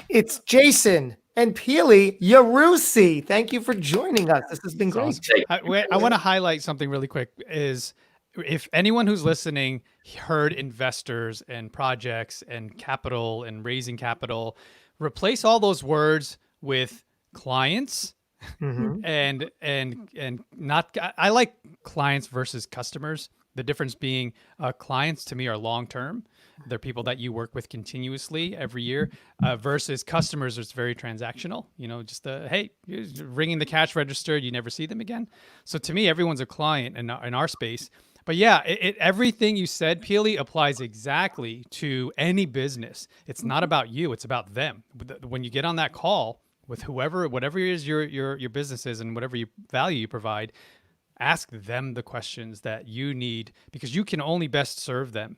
It's Jason. and Peely Yarusi. Thank you for joining us. This has been great. Awesome. I want to highlight something really quick is if anyone who's listening heard investors and projects and capital and raising capital, replace all those words with clients and not, I like clients versus customers. The difference being clients to me are long-term. They're people that you work with continuously every year versus customers. It's very transactional, just hey, you're ringing the cash register. You never see them again. So to me, everyone's a client in our space. But yeah, everything you said, Peely, applies exactly to any business. It's not about you. It's about them. When you get on that call with whatever it is your business is and whatever value you provide, ask them the questions that you need because you can only best serve them.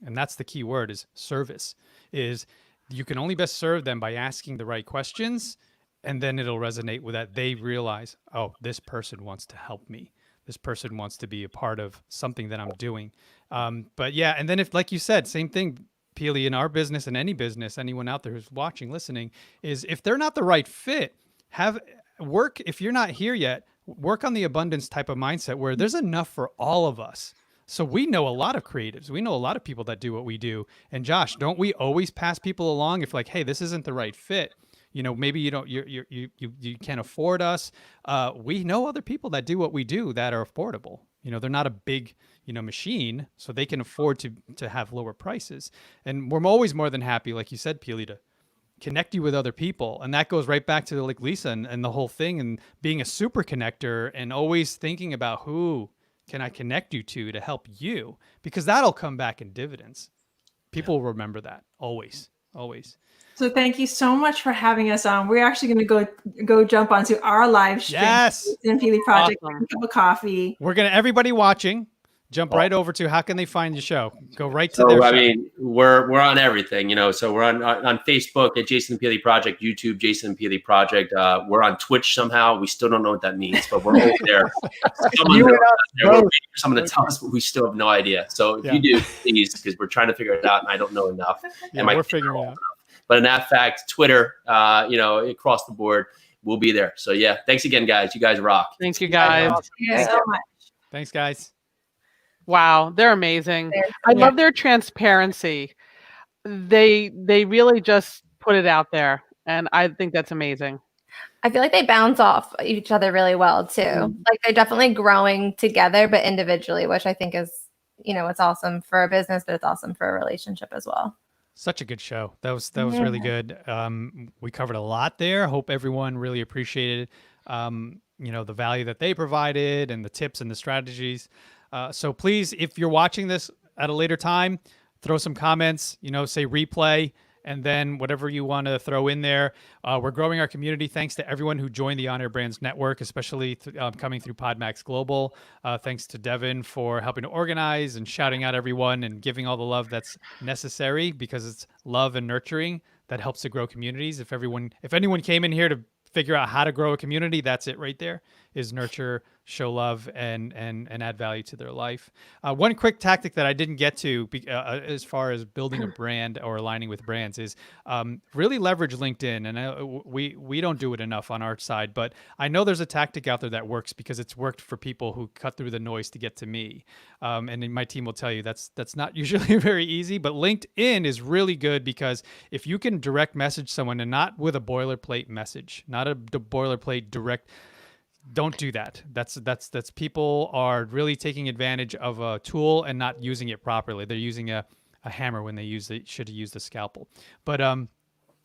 And that's the key word is service, is you can only best serve them by asking the right questions. And then it'll resonate with that. They realize, oh, this person wants to help me. This person wants to be a part of something that I'm doing. But yeah, and then if, like you said, same thing, Peely, in our business and any business, anyone out there who's watching, listening, is if they're not the right fit, if you're not here yet, work on the abundance type of mindset where there's enough for all of us. So we know a lot of creatives. We know a lot of people that do what we do. And Josh, don't we always pass people along if like, hey, this isn't the right fit? Maybe you can't afford us. We know other people that do what we do that are affordable. They're not a big, machine, so they can afford to have lower prices. And we're always more than happy, like you said, Peely, to connect you with other people. And that goes right back to like Lisa and the whole thing and being a super connector and always thinking about who can I connect you to help you, because that'll come back in dividends. People will remember that always. So thank you so much for having us on. We're actually going to go jump onto our live stream. Yes. In Peely Project, Awesome. a cup of coffee. We're going to, everybody watching, jump right over to how can they find your show? Go right to their show. I mean, we're on everything, so we're on Facebook at Jason and Peely Project, YouTube, Jason and Peely Project. We're on Twitch somehow. We still don't know what that means, but we're over there. Someone to tell us, but we still have no idea. So if you do, please, because we're trying to figure it out and I don't know enough. Yeah, we're figuring it out. But in that fact, Twitter, across the board, we'll be there. So yeah, thanks again, guys. You guys rock. Thank you, guys. Thank you so much. Thanks, guys. Wow, they're amazing. I love their transparency. They really just put it out there, and I think that's amazing. I feel like they bounce off each other really well too. Like they're definitely growing together, but individually, which I think is, it's awesome for a business, but it's awesome for a relationship as well. Such a good show. That was really good. We covered a lot there. Hope everyone really appreciated, the value that they provided and the tips and the strategies. So please, if you're watching this at a later time, throw some comments, say replay, and then whatever you want to throw in there. We're growing our community. Thanks to everyone who joined the On Air Brands Network, especially coming through PodMax Global. Thanks to Devin for helping to organize and shouting out everyone and giving all the love that's necessary, because it's love and nurturing that helps to grow communities. If anyone came in here to figure out how to grow a community, that's it right there, is nurture, show love, and add value to their life. One quick tactic that I didn't get to as far as building a brand or aligning with brands is really leverage LinkedIn. And we don't do it enough on our side, but I know there's a tactic out there that works because it's worked for people who cut through the noise to get to me. And then my team will tell you that's not usually very easy, but LinkedIn is really good because if you can direct message someone and not with a boilerplate message, not a boilerplate direct, don't do that. That's people are really taking advantage of a tool and not using it properly. They're using a hammer when they should have used a scalpel. But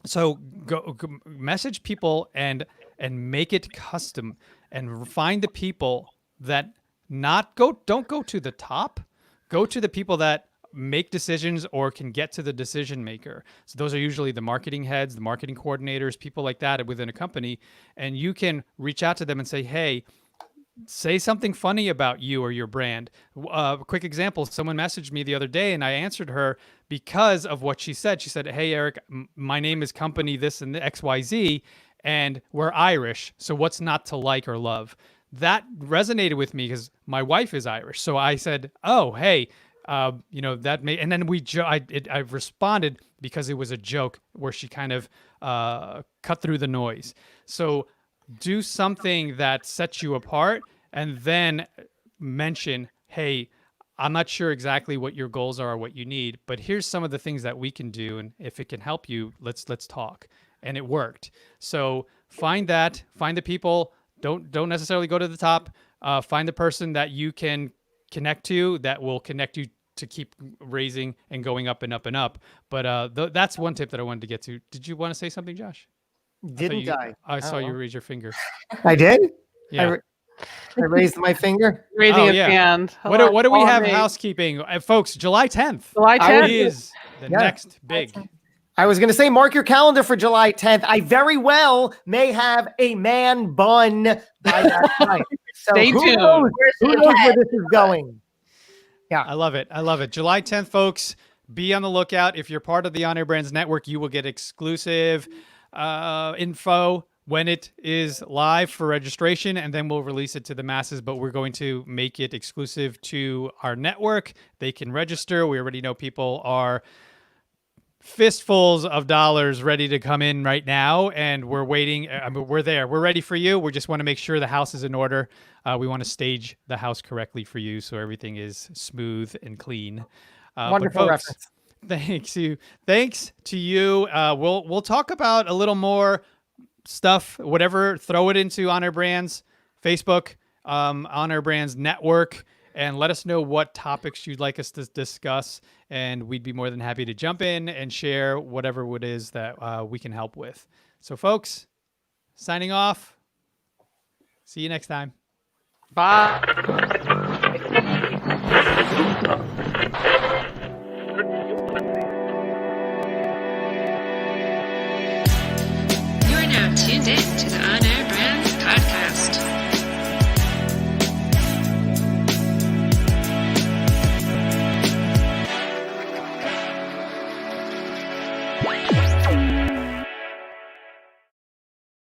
so go message people and make it custom and find the people that don't go to the top, go to the people that make decisions or can get to the decision maker. So those are usually the marketing heads, the marketing coordinators, people like that within a company. And you can reach out to them and say, hey, say something funny about you or your brand. Quick example, someone messaged me the other day and I answered her because of what she said. She said, hey, Eric, my name is company this and the XYZ, and we're Irish. So what's not to like or love? That resonated with me because my wife is Irish. So I said, oh, hey, that may, and then I responded because it was a joke where she kind of cut through the noise. So do something that sets you apart, and then mention, hey, I'm not sure exactly what your goals are or what you need, but here's some of the things that we can do, and if it can help you, let's talk. And it worked. So find the people. Don't necessarily go to the top. Find the person that you can connect to that will connect you to keep raising and going up and up and up. But that's one tip that I wanted to get to. Did you want to say something, Josh? Didn't I? I saw you raise your finger. I did? Yeah. I raised my finger. Raising his yeah. hand. What do we have me. housekeeping? Folks, July 10th. July 10th is the next big. I was going to say, mark your calendar for July 10th. I very well may have a man bun by that time. So Stay who tuned. knows where this is going? Yeah. I love it. July 10th, folks. Be on the lookout. If you're part of the On Air Brands Network, you will get exclusive info when it is live for registration, and then we'll release it to the masses, but we're going to make it exclusive to our network. They can register. We already know people are fistfuls of dollars ready to come in right now, and we're waiting. We're there. We're ready for you. We just want to make sure the house is in order. We want to stage the house correctly for you so everything is smooth and clean. Wonderful reference. Thanks to you. We'll talk about a little more stuff, whatever. Throw it into On Air Brands Facebook, On Air Brands Network, and let us know what topics you'd like us to discuss, and we'd be more than happy to jump in and share whatever it is that we can help with. So, folks, signing off. See you next time. Bye. You're now tuned in to the On Air Brands